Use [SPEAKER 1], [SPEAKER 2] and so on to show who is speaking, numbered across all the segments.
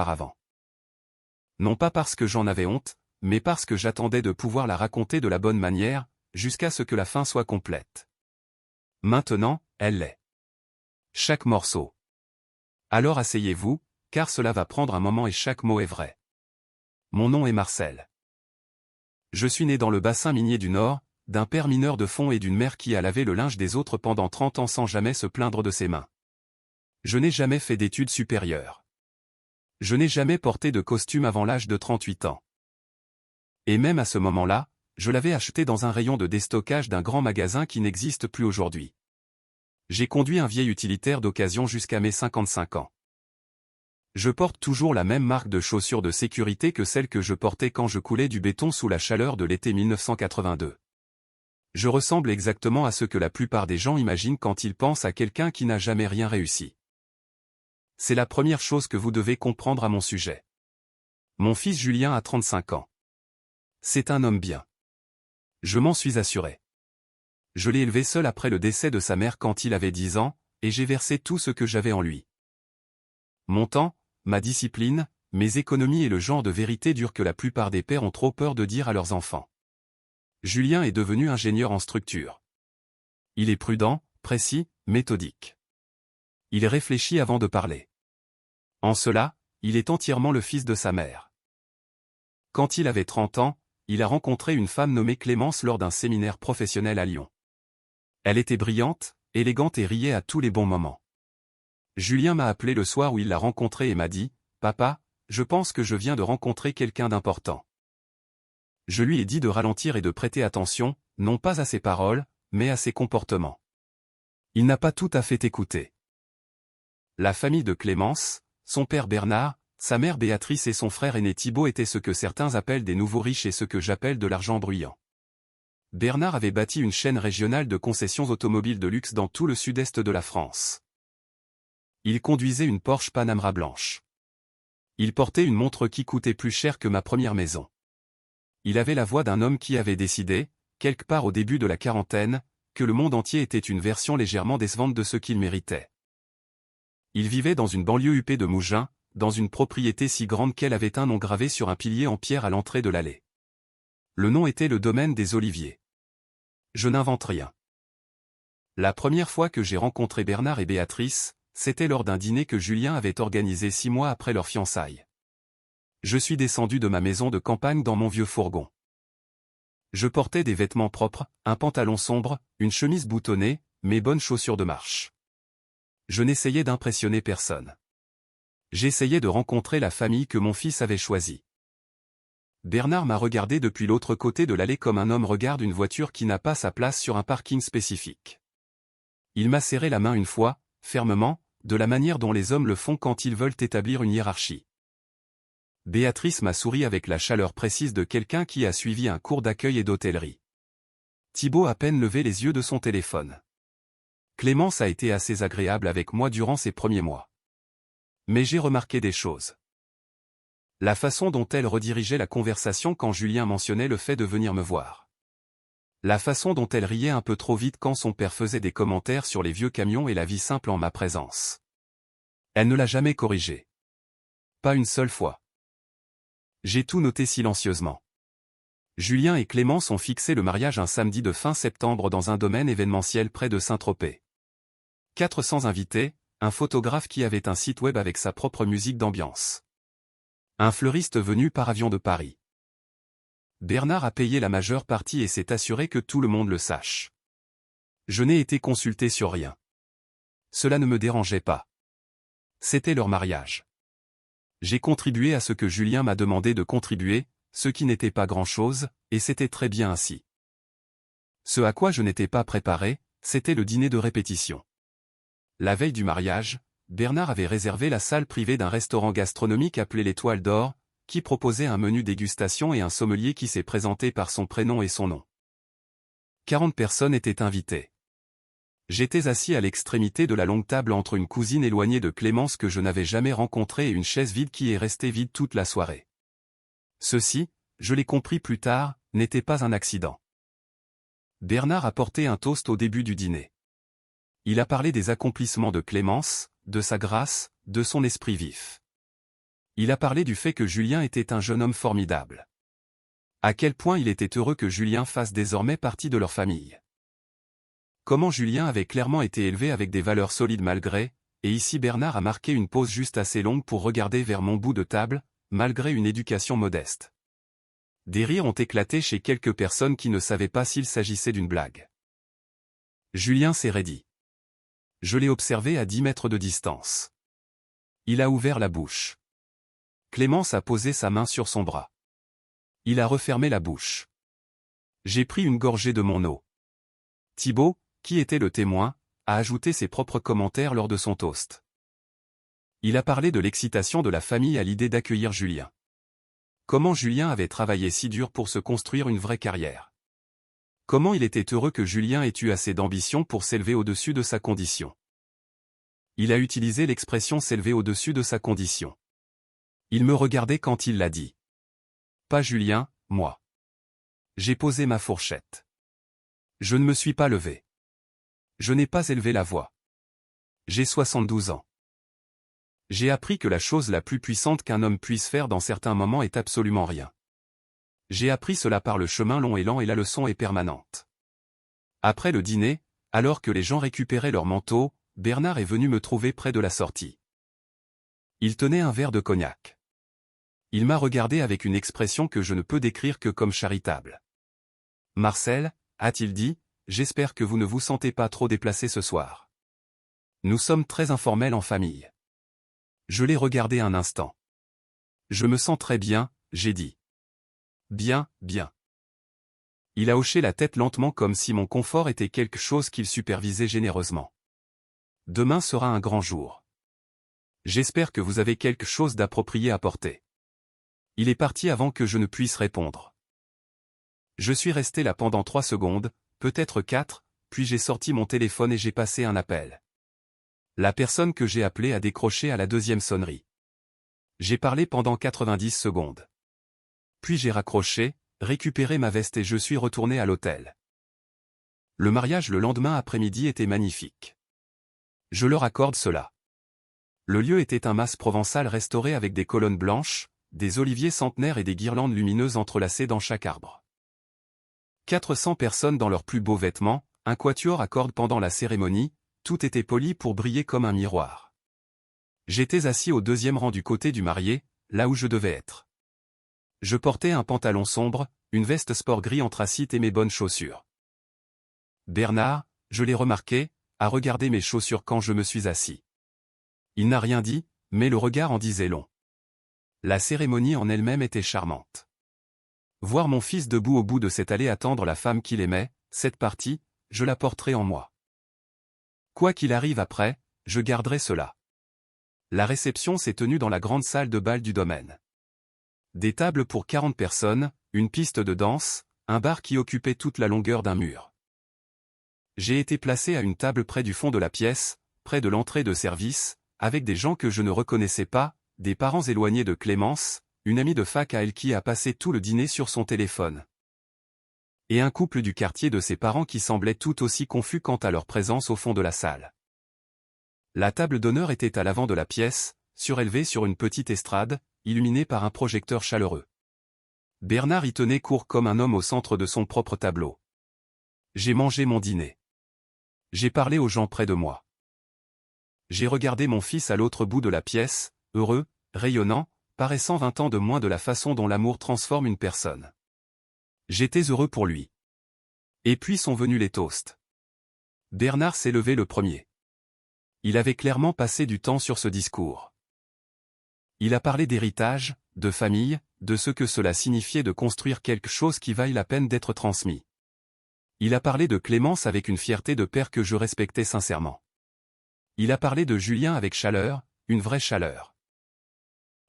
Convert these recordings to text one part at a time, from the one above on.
[SPEAKER 1] auparavant. Non pas parce que j'en avais honte, mais parce que j'attendais de pouvoir la raconter de la bonne manière, jusqu'à ce que la fin soit complète. Maintenant, elle l'est. Chaque morceau. Alors asseyez-vous, car cela va prendre un moment et chaque mot est vrai. Mon nom est Marcel. Je suis né dans le bassin minier du Nord, d'un père mineur de fond et d'une mère qui a lavé le linge des autres pendant 30 ans sans jamais se plaindre de ses mains. Je n'ai jamais fait d'études supérieures. Je n'ai jamais porté de costume avant l'âge de 38 ans. Et même à ce moment-là, je l'avais acheté dans un rayon de déstockage d'un grand magasin qui n'existe plus aujourd'hui. J'ai conduit un vieil utilitaire d'occasion jusqu'à mes 55 ans. Je porte toujours la même marque de chaussures de sécurité que celle que je portais quand je coulais du béton sous la chaleur de l'été 1982. Je ressemble exactement à ce que la plupart des gens imaginent quand ils pensent à quelqu'un qui n'a jamais rien réussi. C'est la première chose que vous devez comprendre à mon sujet. Mon fils Julien a 35 ans. C'est un homme bien. Je m'en suis assuré. Je l'ai élevé seul après le décès de sa mère quand il avait 10 ans, et j'ai versé tout ce que j'avais en lui. Mon temps, ma discipline, mes économies et le genre de vérité dure que la plupart des pères ont trop peur de dire à leurs enfants. Julien est devenu ingénieur en structure. Il est prudent, précis, méthodique. Il réfléchit avant de parler. En cela, il est entièrement le fils de sa mère. Quand il avait 30 ans, il a rencontré une femme nommée Clémence lors d'un séminaire professionnel à Lyon. Elle était brillante, élégante et riait à tous les bons moments. Julien m'a appelé le soir où il l'a rencontrée et m'a dit « Papa, je pense que je viens de rencontrer quelqu'un d'important. » Je lui ai dit de ralentir et de prêter attention, non pas à ses paroles, mais à ses comportements. Il n'a pas tout à fait écouté. La famille de Clémence, son père Bernard, sa mère Béatrice et son frère aîné Thibault étaient ce que certains appellent des nouveaux riches et ce que j'appelle de l'argent bruyant. Bernard avait bâti une chaîne régionale de concessions automobiles de luxe dans tout le sud-est de la France. Il conduisait une Porsche Panamera blanche. Il portait une montre qui coûtait plus cher que ma première maison. Il avait la voix d'un homme qui avait décidé, quelque part au début de la quarantaine, que le monde entier était une version légèrement décevante de ce qu'il méritait. Il vivait dans une banlieue huppée de Mougins, dans une propriété si grande qu'elle avait un nom gravé sur un pilier en pierre à l'entrée de l'allée. Le nom était le domaine des Oliviers. Je n'invente rien. La première fois que j'ai rencontré Bernard et Béatrice, c'était lors d'un dîner que Julien avait organisé 6 mois après leur fiançailles. Je suis descendu de ma maison de campagne dans mon vieux fourgon. Je portais des vêtements propres, un pantalon sombre, une chemise boutonnée, mes bonnes chaussures de marche. Je n'essayais d'impressionner personne. J'essayais de rencontrer la famille que mon fils avait choisie. Bernard m'a regardé depuis l'autre côté de l'allée comme un homme regarde une voiture qui n'a pas sa place sur un parking spécifique. Il m'a serré la main une fois, fermement, de la manière dont les hommes le font quand ils veulent établir une hiérarchie. Béatrice m'a souri avec la chaleur précise de quelqu'un qui a suivi un cours d'accueil et d'hôtellerie. Thibault à peine levé les yeux de son téléphone. Clémence a été assez agréable avec moi durant ces premiers mois. Mais j'ai remarqué des choses. La façon dont elle redirigeait la conversation quand Julien mentionnait le fait de venir me voir. La façon dont elle riait un peu trop vite quand son père faisait des commentaires sur les vieux camions et la vie simple en ma présence. Elle ne l'a jamais corrigé. Pas une seule fois. J'ai tout noté silencieusement. Julien et Clémence ont fixé le mariage un samedi de fin septembre dans un domaine événementiel près de Saint-Tropez. 400 invités, un photographe qui avait un site web avec sa propre musique d'ambiance. Un fleuriste venu par avion de Paris. Bernard a payé la majeure partie et s'est assuré que tout le monde le sache. Je n'ai été consulté sur rien. Cela ne me dérangeait pas. C'était leur mariage. J'ai contribué à ce que Julien m'a demandé de contribuer, ce qui n'était pas grand-chose, et c'était très bien ainsi. Ce à quoi je n'étais pas préparé, c'était le dîner de répétition. La veille du mariage, Bernard avait réservé la salle privée d'un restaurant gastronomique appelé l'Étoile d'Or, qui proposait un menu dégustation et un sommelier qui s'est présenté par son prénom et son nom. 40 personnes étaient invitées. J'étais assis à l'extrémité de la longue table entre une cousine éloignée de Clémence que je n'avais jamais rencontrée et une chaise vide qui est restée vide toute la soirée. Ceci, je l'ai compris plus tard, n'était pas un accident. Bernard a porté un toast au début du dîner. Il a parlé des accomplissements de Clémence, de sa grâce, de son esprit vif. Il a parlé du fait que Julien était un jeune homme formidable. À quel point il était heureux que Julien fasse désormais partie de leur famille. Comment Julien avait clairement été élevé avec des valeurs solides malgré, et ici Bernard a marqué une pause juste assez longue pour regarder vers mon bout de table, malgré une éducation modeste. Des rires ont éclaté chez quelques personnes qui ne savaient pas s'il s'agissait d'une blague. Julien s'est raidi. Je l'ai observé à 10 mètres de distance. Il a ouvert la bouche. Clémence a posé sa main sur son bras. Il a refermé la bouche. J'ai pris une gorgée de mon eau. Thibaut, qui était le témoin, a ajouté ses propres commentaires lors de son toast. Il a parlé de l'excitation de la famille à l'idée d'accueillir Julien. Comment Julien avait travaillé si dur pour se construire une vraie carrière. Comment il était heureux que Julien ait eu assez d'ambition pour s'élever au-dessus de sa condition. Il a utilisé l'expression s'élever au-dessus de sa condition. Il me regardait quand il l'a dit. Pas Julien, moi. J'ai posé ma fourchette. Je ne me suis pas levé. Je n'ai pas élevé la voix. J'ai 72 ans. J'ai appris que la chose la plus puissante qu'un homme puisse faire dans certains moments est absolument rien. J'ai appris cela par le chemin long et lent et la leçon est permanente. Après le dîner, alors que les gens récupéraient leurs manteaux, Bernard est venu me trouver près de la sortie. Il tenait un verre de cognac. Il m'a regardé avec une expression que je ne peux décrire que comme charitable. « Marcel, a-t-il dit, j'espère que vous ne vous sentez pas trop déplacé ce soir. Nous sommes très informels en famille. » Je l'ai regardé un instant. « Je me sens très bien, » j'ai dit. « Bien, bien. » Il a hoché la tête lentement comme si mon confort était quelque chose qu'il supervisait généreusement. « Demain sera un grand jour. J'espère que vous avez quelque chose d'approprié à porter. » Il est parti avant que je ne puisse répondre. Je suis resté là pendant 3 secondes, peut-être 4, puis j'ai sorti mon téléphone et j'ai passé un appel. La personne que j'ai appelée a décroché à la 2e sonnerie. J'ai parlé pendant 90 secondes. Puis j'ai raccroché, récupéré ma veste et je suis retourné à l'hôtel. Le mariage le lendemain après-midi était magnifique. Je leur accorde cela. Le lieu était un mas provençal restauré avec des colonnes blanches, des oliviers centenaires et des guirlandes lumineuses entrelacées dans chaque arbre. 400 personnes dans leurs plus beaux vêtements, un quatuor à cordes pendant la cérémonie, tout était poli pour briller comme un miroir. J'étais assis au 2e rang du côté du marié, là où je devais être. Je portais un pantalon sombre, une veste sport gris anthracite et mes bonnes chaussures. Bernard, je l'ai remarqué, a regardé mes chaussures quand je me suis assis. Il n'a rien dit, mais le regard en disait long. La cérémonie en elle-même était charmante. Voir mon fils debout au bout de cette allée attendre la femme qu'il aimait, cette partie, je la porterai en moi. Quoi qu'il arrive après, je garderai cela. La réception s'est tenue dans la grande salle de bal du domaine. Des tables pour 40 personnes, une piste de danse, un bar qui occupait toute la longueur d'un mur. J'ai été placé à une table près du fond de la pièce, près de l'entrée de service, avec des gens que je ne reconnaissais pas, des parents éloignés de Clémence, une amie de fac à elle qui a passé tout le dîner sur son téléphone. Et un couple du quartier de ses parents qui semblait tout aussi confus quant à leur présence au fond de la salle. La table d'honneur était à l'avant de la pièce, surélevée sur une petite estrade, illuminée par un projecteur chaleureux. Bernard y tenait court comme un homme au centre de son propre tableau. J'ai mangé mon dîner. J'ai parlé aux gens près de moi. J'ai regardé mon fils à l'autre bout de la pièce, heureux, rayonnant, paraissant 20 ans de moins de la façon dont l'amour transforme une personne. J'étais heureux pour lui. Et puis sont venus les toasts. Bernard s'est levé le premier. Il avait clairement passé du temps sur ce discours. Il a parlé d'héritage, de famille, de ce que cela signifiait de construire quelque chose qui vaille la peine d'être transmis. Il a parlé de Clémence avec une fierté de père que je respectais sincèrement. Il a parlé de Julien avec chaleur, une vraie chaleur.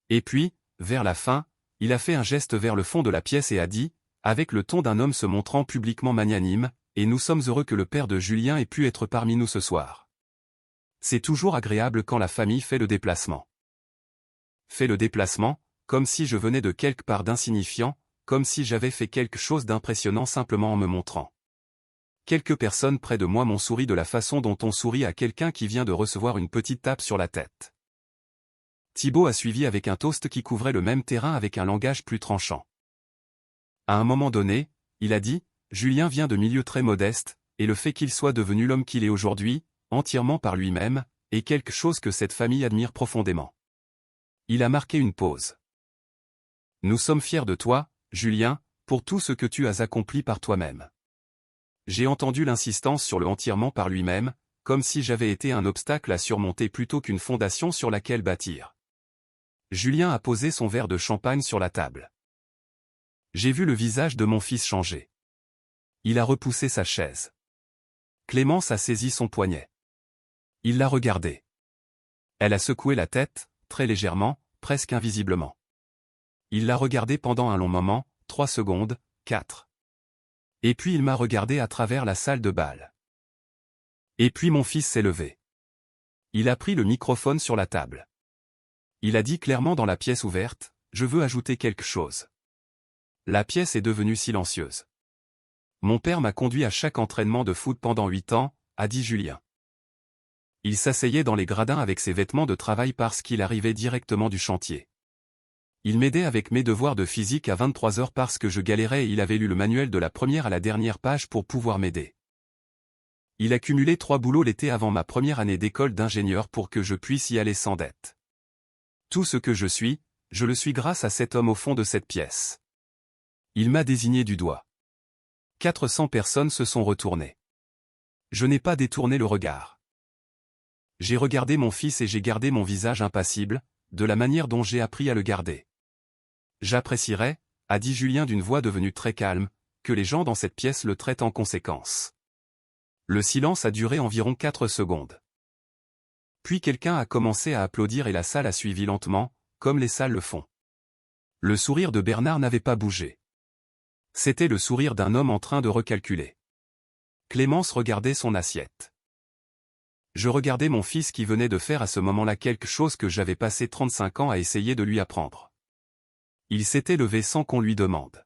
[SPEAKER 1] Et puis, vers la fin, il a fait un geste vers le fond de la pièce et a dit, avec le ton d'un homme se montrant publiquement magnanime, « Et nous sommes heureux que le père de Julien ait pu être parmi nous ce soir. » C'est toujours agréable quand la famille fait le déplacement. Fait le déplacement, comme si je venais de quelque part d'insignifiant, comme si j'avais fait quelque chose d'impressionnant simplement en me montrant. Quelques personnes près de moi m'ont souri de la façon dont on sourit à quelqu'un qui vient de recevoir une petite tape sur la tête. Thibaut a suivi avec un toast qui couvrait le même terrain avec un langage plus tranchant. À un moment donné, il a dit, Julien vient de milieux très modestes, et le fait qu'il soit devenu l'homme qu'il est aujourd'hui, entièrement par lui-même, est quelque chose que cette famille admire profondément. Il a marqué une pause. Nous sommes fiers de toi, Julien, pour tout ce que tu as accompli par toi-même. J'ai entendu l'insistance sur le entièrement par lui-même, comme si j'avais été un obstacle à surmonter plutôt qu'une fondation sur laquelle bâtir. Julien a posé son verre de champagne sur la table. J'ai vu le visage de mon fils changer. Il a repoussé sa chaise. Clémence a saisi son poignet. Il l'a regardée. Elle a secoué la tête, très légèrement, presque invisiblement. Il l'a regardée pendant un long moment, 3 secondes, 4. Et puis il m'a regardé à travers la salle de bal. Et puis mon fils s'est levé. Il a pris le microphone sur la table. Il a dit clairement dans la pièce ouverte, « Je veux ajouter quelque chose. » La pièce est devenue silencieuse. Mon père m'a conduit à chaque entraînement de foot pendant 8 ans, a dit Julien. Il s'asseyait dans les gradins avec ses vêtements de travail parce qu'il arrivait directement du chantier. Il m'aidait avec mes devoirs de physique à 23 heures parce que je galérais et il avait lu le manuel de la première à la dernière page pour pouvoir m'aider. Il a cumulé 3 boulots l'été avant ma première année d'école d'ingénieur pour que je puisse y aller sans dette. Tout ce que je le suis grâce à cet homme au fond de cette pièce. Il m'a désigné du doigt. 400 personnes se sont retournées. Je n'ai pas détourné le regard. J'ai regardé mon fils et j'ai gardé mon visage impassible, de la manière dont j'ai appris à le garder. J'apprécierais, a dit Julien d'une voix devenue très calme, que les gens dans cette pièce le traitent en conséquence. Le silence a duré environ 4 secondes. Puis quelqu'un a commencé à applaudir et la salle a suivi lentement, comme les salles le font. Le sourire de Bernard n'avait pas bougé. C'était le sourire d'un homme en train de recalculer. Clémence regardait son assiette. Je regardais mon fils qui venait de faire à ce moment-là quelque chose que j'avais passé 35 ans à essayer de lui apprendre. Il s'était levé sans qu'on lui demande.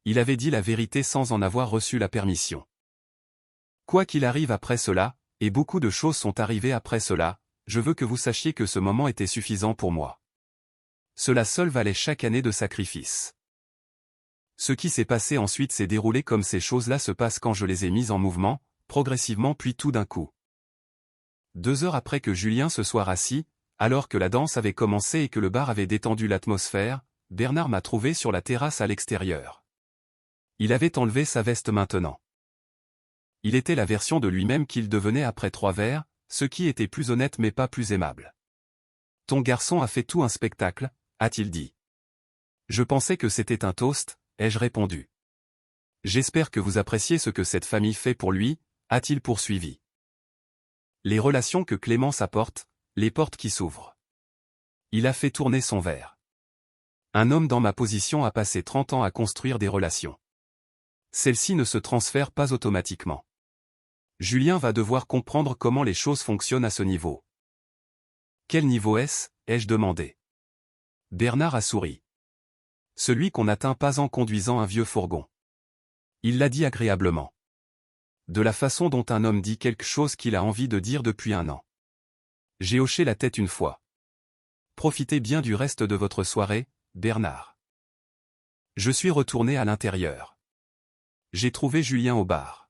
[SPEAKER 1] Il avait dit la vérité sans en avoir reçu la permission. Quoi qu'il arrive après cela, et beaucoup de choses sont arrivées après cela, je veux que vous sachiez que ce moment était suffisant pour moi. Cela seul valait chaque année de sacrifice. Ce qui s'est passé ensuite s'est déroulé comme ces choses-là se passent quand je les ai mises en mouvement, progressivement puis tout d'un coup. 2 heures après que Julien se soit rassis, alors que la danse avait commencé et que le bar avait détendu l'atmosphère, Bernard m'a trouvé sur la terrasse à l'extérieur. Il avait enlevé sa veste maintenant. Il était la version de lui-même qu'il devenait après 3 verres, ce qui était plus honnête mais pas plus aimable. « Ton garçon a fait tout un spectacle, a-t-il dit. Je pensais que c'était un toast, ai-je répondu. J'espère que vous appréciez ce que cette famille fait pour lui, a-t-il poursuivi. Les relations que Clémence apporte, les portes qui s'ouvrent. Il a fait tourner son verre. Un homme dans ma position a passé 30 ans à construire des relations. Celles-ci ne se transfèrent pas automatiquement. Julien va devoir comprendre comment les choses fonctionnent à ce niveau. Quel niveau est-ce, ai-je demandé. Bernard a souri. Celui qu'on n'atteint pas en conduisant un vieux fourgon. Il l'a dit agréablement. De la façon dont un homme dit quelque chose qu'il a envie de dire depuis 1 an. J'ai hoché la tête une fois. Profitez bien du reste de votre soirée, Bernard. Je suis retourné à l'intérieur. J'ai trouvé Julien au bar.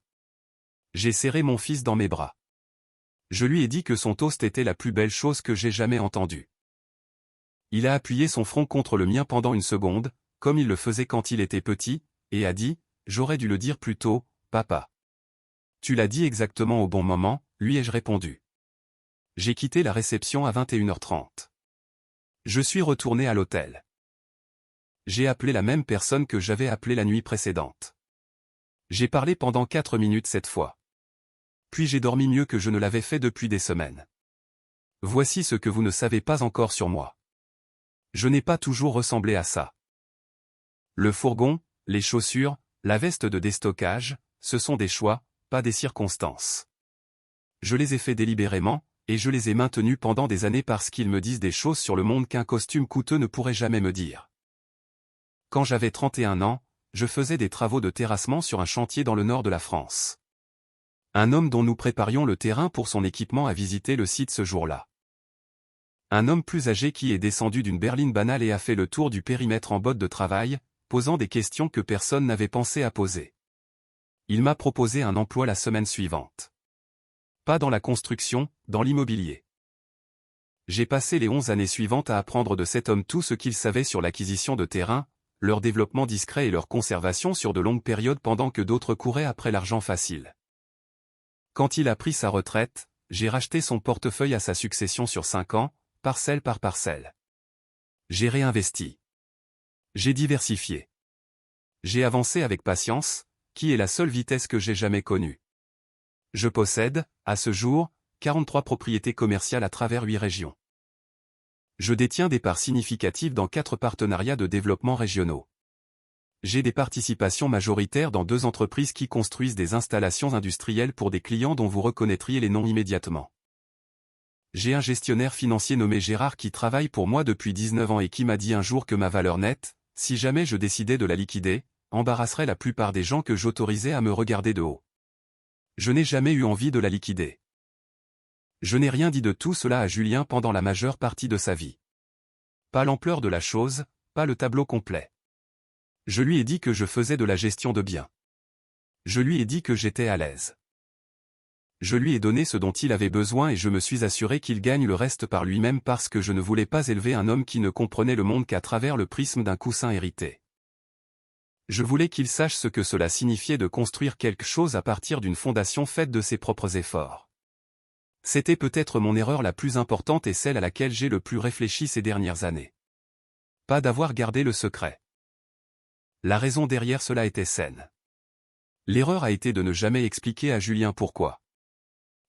[SPEAKER 1] J'ai serré mon fils dans mes bras. Je lui ai dit que son toast était la plus belle chose que j'ai jamais entendue. Il a appuyé son front contre le mien pendant 1 seconde, comme il le faisait quand il était petit, et a dit, « J'aurais dû le dire plus tôt, papa. » Tu l'as dit exactement au bon moment, lui ai-je répondu. J'ai quitté la réception à 21h30. Je suis retourné à l'hôtel. J'ai appelé la même personne que j'avais appelée la nuit précédente. J'ai parlé pendant 4 minutes cette fois. Puis j'ai dormi mieux que je ne l'avais fait depuis des semaines. Voici ce que vous ne savez pas encore sur moi. Je n'ai pas toujours ressemblé à ça. Le fourgon, les chaussures, la veste de déstockage, ce sont des choix, pas des circonstances. Je les ai faits délibérément, et je les ai maintenus pendant des années parce qu'ils me disent des choses sur le monde qu'un costume coûteux ne pourrait jamais me dire. Quand j'avais 31 ans, je faisais des travaux de terrassement sur un chantier dans le nord de la France. Un homme dont nous préparions le terrain pour son équipement a visité le site ce jour-là. Un homme plus âgé qui est descendu d'une berline banale et a fait le tour du périmètre en botte de travail, posant des questions que personne n'avait pensé à poser. Il m'a proposé un emploi la semaine suivante. Pas dans la construction, dans l'immobilier. J'ai passé les 11 années suivantes à apprendre de cet homme tout ce qu'il savait sur l'acquisition de terrain, leur développement discret et leur conservation sur de longues périodes pendant que d'autres couraient après l'argent facile. Quand il a pris sa retraite, j'ai racheté son portefeuille à sa succession sur 5 ans, parcelle par parcelle. J'ai réinvesti. J'ai diversifié. J'ai avancé avec patience, qui est la seule vitesse que j'ai jamais connue. Je possède, à ce jour, 43 propriétés commerciales à travers 8 régions. Je détiens des parts significatives dans 4 partenariats de développement régionaux. J'ai des participations majoritaires dans 2 entreprises qui construisent des installations industrielles pour des clients dont vous reconnaîtriez les noms immédiatement. J'ai un gestionnaire financier nommé Gérard qui travaille pour moi depuis 19 ans et qui m'a dit un jour que ma valeur nette, si jamais je décidais de la liquider, embarrasserait la plupart des gens que j'autorisais à me regarder de haut. Je n'ai jamais eu envie de la liquider. Je n'ai rien dit de tout cela à Julien pendant la majeure partie de sa vie. Pas l'ampleur de la chose, pas le tableau complet. Je lui ai dit que je faisais de la gestion de biens. Je lui ai dit que j'étais à l'aise. Je lui ai donné ce dont il avait besoin et je me suis assuré qu'il gagne le reste par lui-même parce que je ne voulais pas élever un homme qui ne comprenait le monde qu'à travers le prisme d'un coussin hérité. Je voulais qu'il sache ce que cela signifiait de construire quelque chose à partir d'une fondation faite de ses propres efforts. C'était peut-être mon erreur la plus importante et celle à laquelle j'ai le plus réfléchi ces dernières années. Pas d'avoir gardé le secret. La raison derrière cela était saine. L'erreur a été de ne jamais expliquer à Julien pourquoi.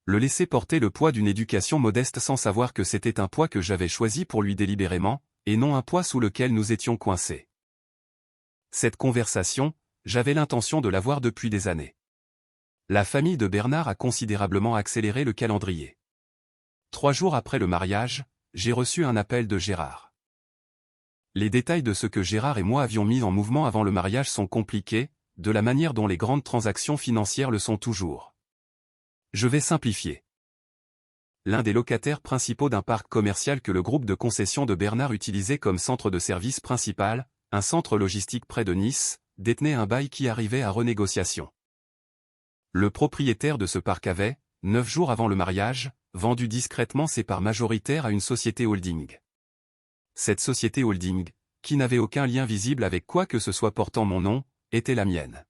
[SPEAKER 1] Le laisser porter le poids d'une éducation modeste sans savoir que c'était un poids que j'avais choisi pour lui délibérément, et non un poids sous lequel nous étions coincés. Cette conversation, j'avais l'intention de l'avoir depuis des années. La famille de Bernard a considérablement accéléré le calendrier. 3 jours après le mariage, j'ai reçu un appel de Gérard. Les détails de ce que Gérard et moi avions mis en mouvement avant le mariage sont compliqués, de la manière dont les grandes transactions financières le sont toujours. Je vais simplifier. L'un des locataires principaux d'un parc commercial que le groupe de concession de Bernard utilisait comme centre de service principal, un centre logistique près de Nice, détenait un bail qui arrivait à renégociation. Le propriétaire de ce parc avait, 9 jours avant le mariage, vendu discrètement ses parts majoritaires à une société holding. Cette société holding, qui n'avait aucun lien visible avec quoi que ce soit portant mon nom, était la mienne.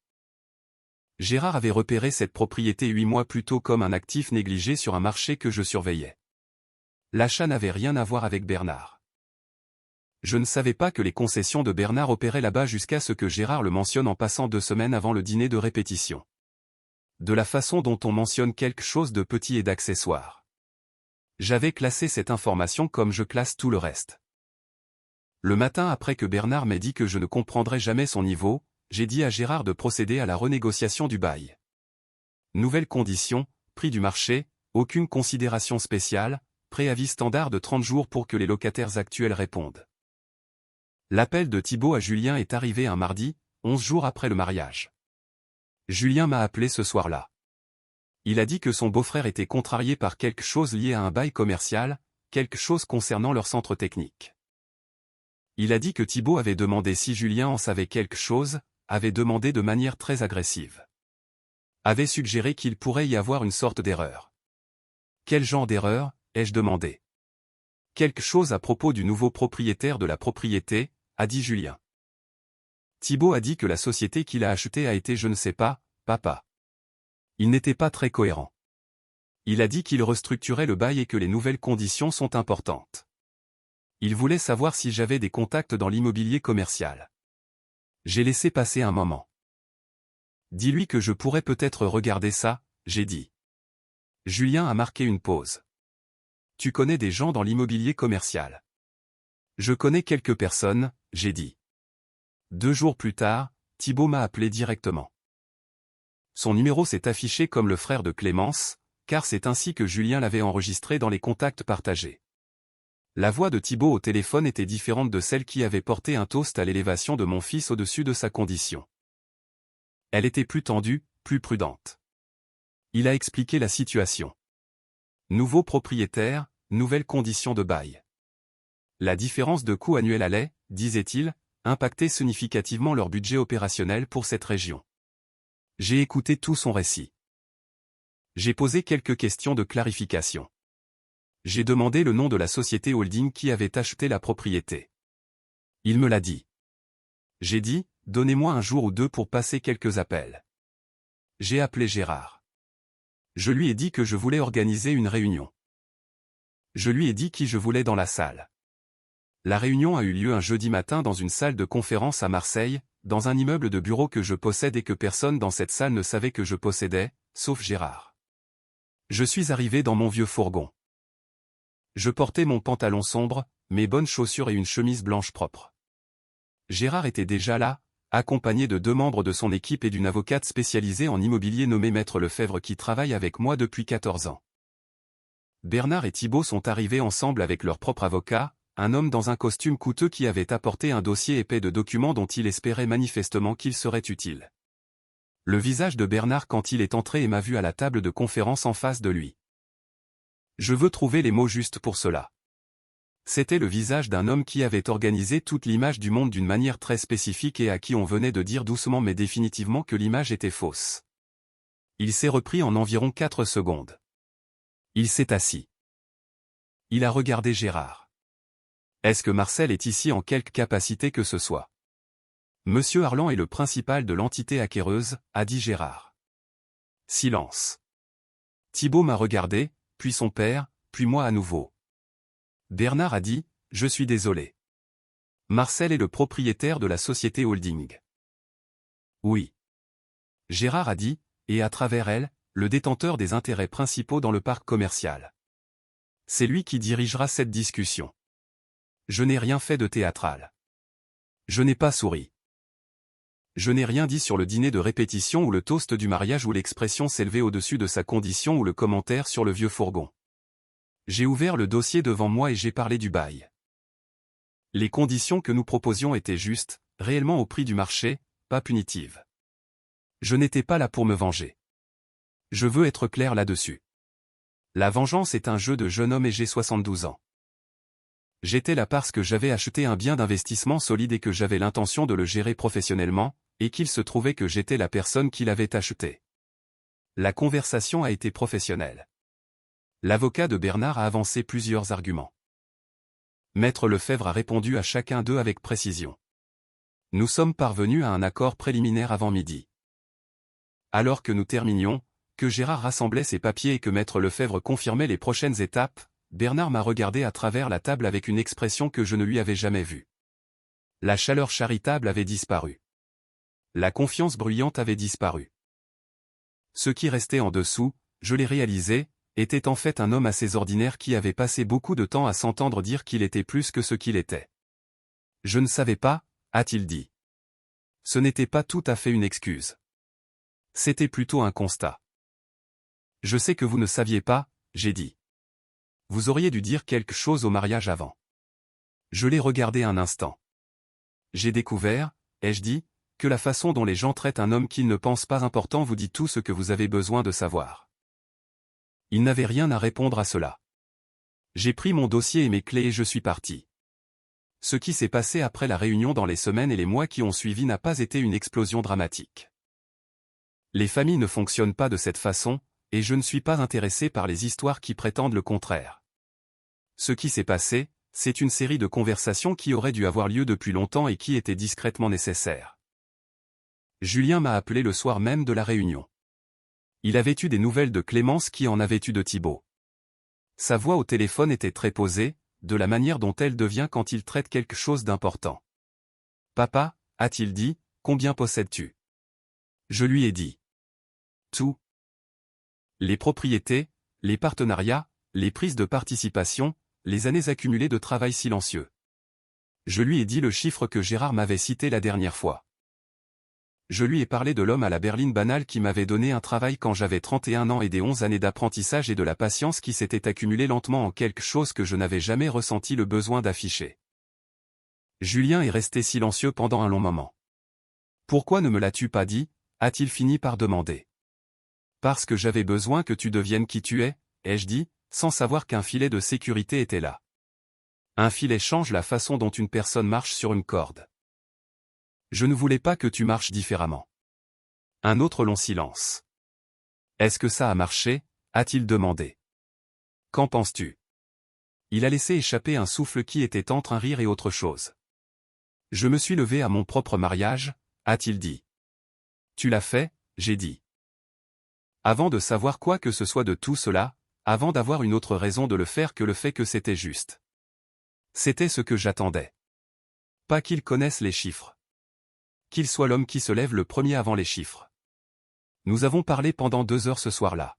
[SPEAKER 1] Gérard avait repéré cette propriété 8 mois plus tôt comme un actif négligé sur un marché que je surveillais. L'achat n'avait rien à voir avec Bernard. Je ne savais pas que les concessions de Bernard opéraient là-bas jusqu'à ce que Gérard le mentionne en passant 2 semaines avant le dîner de répétition. De la façon dont on mentionne quelque chose de petit et d'accessoire. J'avais classé cette information comme je classe tout le reste. Le matin après que Bernard m'ait dit que je ne comprendrais jamais son niveau, j'ai dit à Gérard de procéder à la renégociation du bail. Nouvelles conditions, prix du marché, aucune considération spéciale, préavis standard de 30 jours pour que les locataires actuels répondent. L'appel de Thibault à Julien est arrivé un mardi, 11 jours après le mariage. Julien m'a appelé ce soir-là. Il a dit que son beau-frère était contrarié par quelque chose lié à un bail commercial, quelque chose concernant leur centre technique. Il a dit que Thibault avait demandé si Julien en savait quelque chose, avait demandé de manière très agressive. Avait suggéré qu'il pourrait y avoir une sorte d'erreur. Quel genre d'erreur, ai-je demandé. Quelque chose à propos du nouveau propriétaire de la propriété, a dit Julien. Thibault a dit que la société qu'il a achetée a été je ne sais pas, papa. Il n'était pas très cohérent. Il a dit qu'il restructurait le bail et que les nouvelles conditions sont importantes. Il voulait savoir si j'avais des contacts dans l'immobilier commercial. J'ai laissé passer un moment. Dis-lui que je pourrais peut-être regarder ça, j'ai dit. Julien a marqué une pause. Tu connais des gens dans l'immobilier commercial? Je connais quelques personnes, j'ai dit. 2 jours plus tard, Thibault m'a appelé directement. Son numéro s'est affiché comme le frère de Clémence, car c'est ainsi que Julien l'avait enregistré dans les contacts partagés. La voix de Thibault au téléphone était différente de celle qui avait porté un toast à l'élévation de mon fils au-dessus de sa condition. Elle était plus tendue, plus prudente. Il a expliqué la situation. Nouveau propriétaire, nouvelles conditions de bail. La différence de coût annuel allait, disait-il, impacter significativement leur budget opérationnel pour cette région. J'ai écouté tout son récit. J'ai posé quelques questions de clarification. J'ai demandé le nom de la société holding qui avait acheté la propriété. Il me l'a dit. J'ai dit, donnez-moi un jour ou deux pour passer quelques appels. J'ai appelé Gérard. Je lui ai dit que je voulais organiser une réunion. Je lui ai dit qui je voulais dans la salle. La réunion a eu lieu un jeudi matin dans une salle de conférence à Marseille, dans un immeuble de bureaux que je possède et que personne dans cette salle ne savait que je possédais, sauf Gérard. Je suis arrivé dans mon vieux fourgon. Je portais mon pantalon sombre, mes bonnes chaussures et une chemise blanche propre. Gérard était déjà là, accompagné de 2 membres de son équipe et d'une avocate spécialisée en immobilier nommée Maître Lefebvre qui travaille avec moi depuis 14 ans. Bernard et Thibault sont arrivés ensemble avec leur propre avocat, un homme dans un costume coûteux qui avait apporté un dossier épais de documents dont il espérait manifestement qu'il serait utile. Le visage de Bernard quand il est entré et m'a vu à la table de conférence en face de lui. Je veux trouver les mots justes pour cela. C'était le visage d'un homme qui avait organisé toute l'image du monde d'une manière très spécifique et à qui on venait de dire doucement mais définitivement que l'image était fausse. Il s'est repris en environ 4 secondes. Il s'est assis. Il a regardé Gérard. Est-ce que Marcel est ici en quelque capacité que ce soit? Monsieur Arlan est le principal de l'entité acquéreuse, a dit Gérard. Silence. Thibault m'a regardé, puis son père, puis moi à nouveau. Bernard a dit, je suis désolé. Marcel est le propriétaire de la société holding. Oui. Gérard a dit, et à travers elle, le détenteur des intérêts principaux dans le parc commercial. C'est lui qui dirigera cette discussion. Je n'ai rien fait de théâtral. Je n'ai pas souri. Je n'ai rien dit sur le dîner de répétition ou le toast du mariage où l'expression s'élevait au-dessus de sa condition ou le commentaire sur le vieux fourgon. J'ai ouvert le dossier devant moi et j'ai parlé du bail. Les conditions que nous proposions étaient justes, réellement au prix du marché, pas punitives. Je n'étais pas là pour me venger. Je veux être clair là-dessus. La vengeance est un jeu de jeune homme et j'ai 72 ans. J'étais là parce que j'avais acheté un bien d'investissement solide et que j'avais l'intention de le gérer professionnellement, et qu'il se trouvait que j'étais la personne qui l'avait acheté. La conversation a été professionnelle. L'avocat de Bernard a avancé plusieurs arguments. Maître Lefebvre a répondu à chacun d'eux avec précision. Nous sommes parvenus à un accord préliminaire avant midi. Alors que nous terminions, que Gérard rassemblait ses papiers et que Maître Lefebvre confirmait les prochaines étapes, Bernard m'a regardé à travers la table avec une expression que je ne lui avais jamais vue. La chaleur charitable avait disparu. La confiance bruyante avait disparu. Ce qui restait en dessous, je l'ai réalisé, était en fait un homme assez ordinaire qui avait passé beaucoup de temps à s'entendre dire qu'il était plus que ce qu'il était. Je ne savais pas, a-t-il dit. Ce n'était pas tout à fait une excuse. C'était plutôt un constat. Je sais que vous ne saviez pas, j'ai dit. Vous auriez dû dire quelque chose au mariage avant. Je l'ai regardé un instant. J'ai découvert, ai-je dit, que la façon dont les gens traitent un homme qu'ils ne pensent pas important vous dit tout ce que vous avez besoin de savoir. Il n'avait rien à répondre à cela. J'ai pris mon dossier et mes clés et je suis parti. Ce qui s'est passé après la réunion dans les semaines et les mois qui ont suivi n'a pas été une explosion dramatique. Les familles ne fonctionnent pas de cette façon, et je ne suis pas intéressé par les histoires qui prétendent le contraire. Ce qui s'est passé, c'est une série de conversations qui auraient dû avoir lieu depuis longtemps et qui étaient discrètement nécessaires. Julien m'a appelé le soir même de la réunion. Il avait eu des nouvelles de Clémence qui en avait eu de Thibault. Sa voix au téléphone était très posée, de la manière dont elle devient quand il traite quelque chose d'important. « Papa, a-t-il dit, combien possèdes-tu » Je lui ai dit. Tout. Les propriétés, les partenariats, les prises de participation, les années accumulées de travail silencieux. Je lui ai dit le chiffre que Gérard m'avait cité la dernière fois. Je lui ai parlé de l'homme à la berline banale qui m'avait donné un travail quand j'avais 31 ans et des 11 années d'apprentissage et de la patience qui s'était accumulée lentement en quelque chose que je n'avais jamais ressenti le besoin d'afficher. Julien est resté silencieux pendant un long moment. « Pourquoi ne me l'as-tu pas dit » a-t-il fini par demander. « Parce que j'avais besoin que tu deviennes qui tu es, ai-je dit, sans savoir qu'un filet de sécurité était là. Un filet change la façon dont une personne marche sur une corde. Je ne voulais pas que tu marches différemment. Un autre long silence. Est-ce que ça a marché? A-t-il demandé. Qu'en penses-tu? Il a laissé échapper un souffle qui était entre un rire et autre chose. Je me suis levé à mon propre mariage, a-t-il dit. Tu l'as fait, j'ai dit. Avant de savoir quoi que ce soit de tout cela, avant d'avoir une autre raison de le faire que le fait que c'était juste. C'était ce que j'attendais. Pas qu'il connaisse les chiffres. Qu'il soit l'homme qui se lève le premier avant les chiffres. Nous avons parlé pendant 2 heures ce soir-là.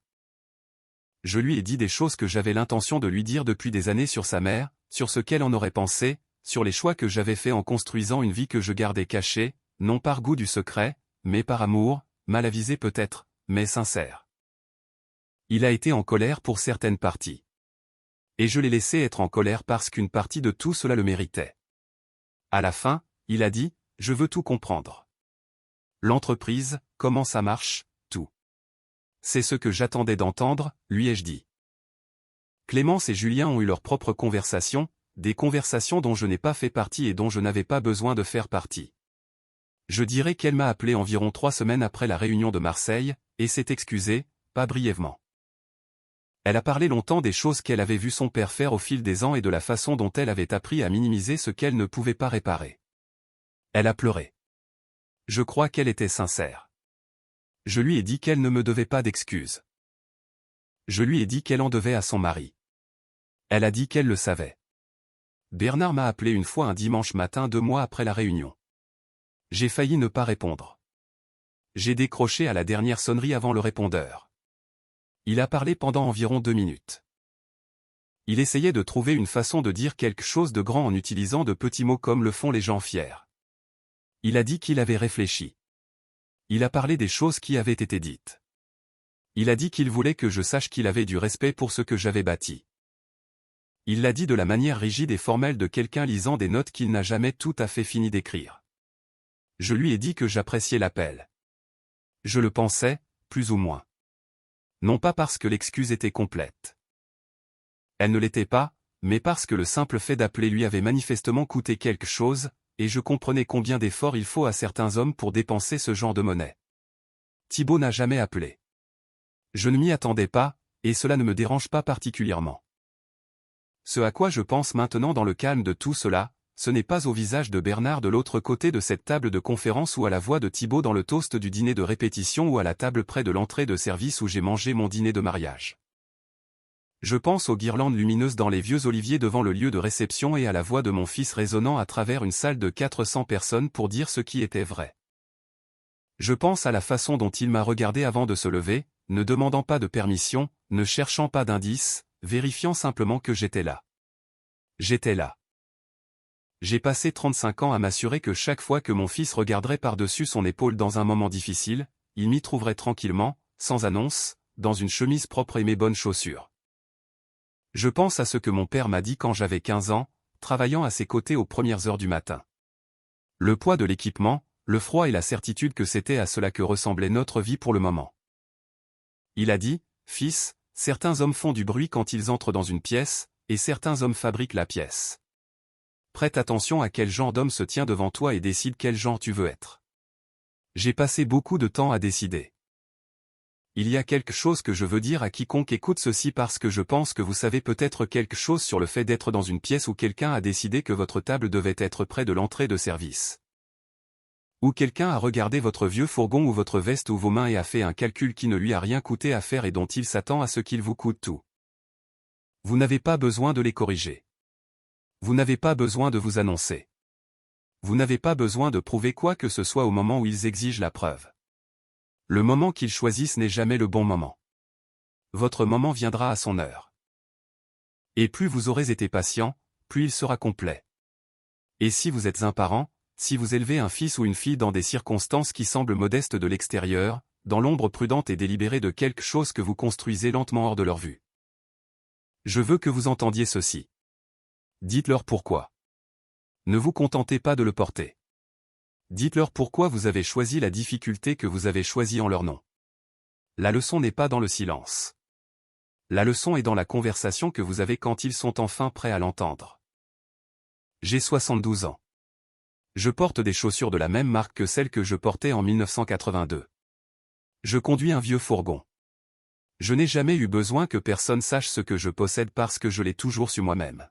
[SPEAKER 1] Je lui ai dit des choses que j'avais l'intention de lui dire depuis des années sur sa mère, sur ce qu'elle en aurait pensé, sur les choix que j'avais faits en construisant une vie que je gardais cachée, non par goût du secret, mais par amour, mal avisé peut-être, mais sincère. Il a été en colère pour certaines parties. Et je l'ai laissé être en colère parce qu'une partie de tout cela le méritait. À la fin, il a dit, je veux tout comprendre. L'entreprise, comment ça marche, tout. C'est ce que j'attendais d'entendre, lui ai-je dit. Clémence et Julien ont eu leur propre conversation, des conversations dont je n'ai pas fait partie et dont je n'avais pas besoin de faire partie. Je dirais qu'elle m'a appelé environ 3 semaines après la réunion de Marseille, et s'est excusée, pas brièvement. Elle a parlé longtemps des choses qu'elle avait vu son père faire au fil des ans et de la façon dont elle avait appris à minimiser ce qu'elle ne pouvait pas réparer. Elle a pleuré. Je crois qu'elle était sincère. Je lui ai dit qu'elle ne me devait pas d'excuses. Je lui ai dit qu'elle en devait à son mari. Elle a dit qu'elle le savait. Bernard m'a appelé une fois un dimanche matin 2 mois après la réunion. J'ai failli ne pas répondre. J'ai décroché à la dernière sonnerie avant le répondeur. Il a parlé pendant environ 2 minutes. Il essayait de trouver une façon de dire quelque chose de grand en utilisant de petits mots comme le font les gens fiers. Il a dit qu'il avait réfléchi. Il a parlé des choses qui avaient été dites. Il a dit qu'il voulait que je sache qu'il avait du respect pour ce que j'avais bâti. Il l'a dit de la manière rigide et formelle de quelqu'un lisant des notes qu'il n'a jamais tout à fait fini d'écrire. Je lui ai dit que j'appréciais l'appel. Je le pensais, plus ou moins. Non pas parce que l'excuse était complète. Elle ne l'était pas, mais parce que le simple fait d'appeler lui avait manifestement coûté quelque chose, et je comprenais combien d'efforts il faut à certains hommes pour dépenser ce genre de monnaie. Thibaut n'a jamais appelé. Je ne m'y attendais pas, et cela ne me dérange pas particulièrement. Ce à quoi je pense maintenant dans le calme de tout cela, ce n'est pas au visage de Bernard de l'autre côté de cette table de conférence ou à la voix de Thibaut dans le toast du dîner de répétition ou à la table près de l'entrée de service où j'ai mangé mon dîner de mariage. Je pense aux guirlandes lumineuses dans les vieux oliviers devant le lieu de réception et à la voix de mon fils résonnant à travers une salle de 400 personnes pour dire ce qui était vrai. Je pense à la façon dont il m'a regardé avant de se lever, ne demandant pas de permission, ne cherchant pas d'indices, vérifiant simplement que j'étais là. J'étais là. J'ai passé 35 ans à m'assurer que chaque fois que mon fils regarderait par-dessus son épaule dans un moment difficile, il m'y trouverait tranquillement, sans annonce, dans une chemise propre et mes bonnes chaussures. Je pense à ce que mon père m'a dit quand j'avais 15 ans, travaillant à ses côtés aux premières heures du matin. Le poids de l'équipement, le froid et la certitude que c'était à cela que ressemblait notre vie pour le moment. Il a dit, « Fils, certains hommes font du bruit quand ils entrent dans une pièce, et certains hommes fabriquent la pièce. Prête attention à quel genre d'homme se tient devant toi et décide quel genre tu veux être. » J'ai passé beaucoup de temps à décider. Il y a quelque chose que je veux dire à quiconque écoute ceci parce que je pense que vous savez peut-être quelque chose sur le fait d'être dans une pièce où quelqu'un a décidé que votre table devait être près de l'entrée de service. Ou quelqu'un a regardé votre vieux fourgon ou votre veste ou vos mains et a fait un calcul qui ne lui a rien coûté à faire et dont il s'attend à ce qu'il vous coûte tout. Vous n'avez pas besoin de les corriger. Vous n'avez pas besoin de vous annoncer. Vous n'avez pas besoin de prouver quoi que ce soit au moment où ils exigent la preuve. Le moment qu'ils choisissent n'est jamais le bon moment. Votre moment viendra à son heure. Et plus vous aurez été patient, plus il sera complet. Et si vous êtes un parent, si vous élevez un fils ou une fille dans des circonstances qui semblent modestes de l'extérieur, dans l'ombre prudente et délibérée de quelque chose que vous construisez lentement hors de leur vue. Je veux que vous entendiez ceci. Dites-leur pourquoi. Ne vous contentez pas de le porter. Dites-leur pourquoi vous avez choisi la difficulté que vous avez choisie en leur nom. La leçon n'est pas dans le silence. La leçon est dans la conversation que vous avez quand ils sont enfin prêts à l'entendre. J'ai 72 ans. Je porte des chaussures de la même marque que celles que je portais en 1982. Je conduis un vieux fourgon. Je n'ai jamais eu besoin que personne sache ce que je possède parce que je l'ai toujours su moi-même.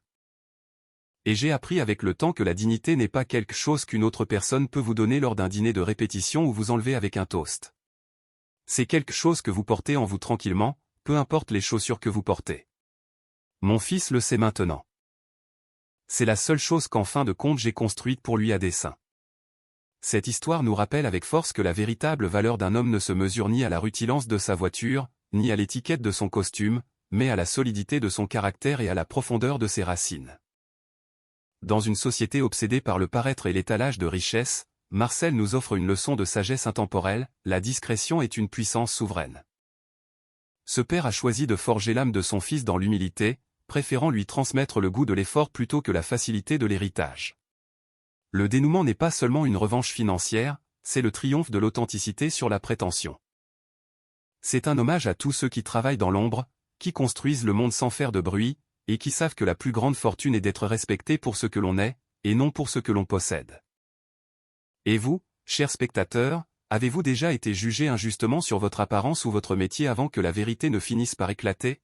[SPEAKER 1] Et j'ai appris avec le temps que la dignité n'est pas quelque chose qu'une autre personne peut vous donner lors d'un dîner de répétition ou vous enlever avec un toast. C'est quelque chose que vous portez en vous tranquillement, peu importe les chaussures que vous portez. Mon fils le sait maintenant. C'est la seule chose qu'en fin de compte j'ai construite pour lui à dessein. Cette histoire nous rappelle avec force que la véritable valeur d'un homme ne se mesure ni à la rutilance de sa voiture, ni à l'étiquette de son costume, mais à la solidité de son caractère et à la profondeur de ses racines. Dans une société obsédée par le paraître et l'étalage de richesses, Marcel nous offre une leçon de sagesse intemporelle, la discrétion est une puissance souveraine. Ce père a choisi de forger l'âme de son fils dans l'humilité, préférant lui transmettre le goût de l'effort plutôt que la facilité de l'héritage. Le dénouement n'est pas seulement une revanche financière, c'est le triomphe de l'authenticité sur la prétention. C'est un hommage à tous ceux qui travaillent dans l'ombre, qui construisent le monde sans faire de bruit, et qui savent que la plus grande fortune est d'être respecté pour ce que l'on est, et non pour ce que l'on possède. Et vous, chers spectateurs, avez-vous déjà été jugé injustement sur votre apparence ou votre métier avant que la vérité ne finisse par éclater ?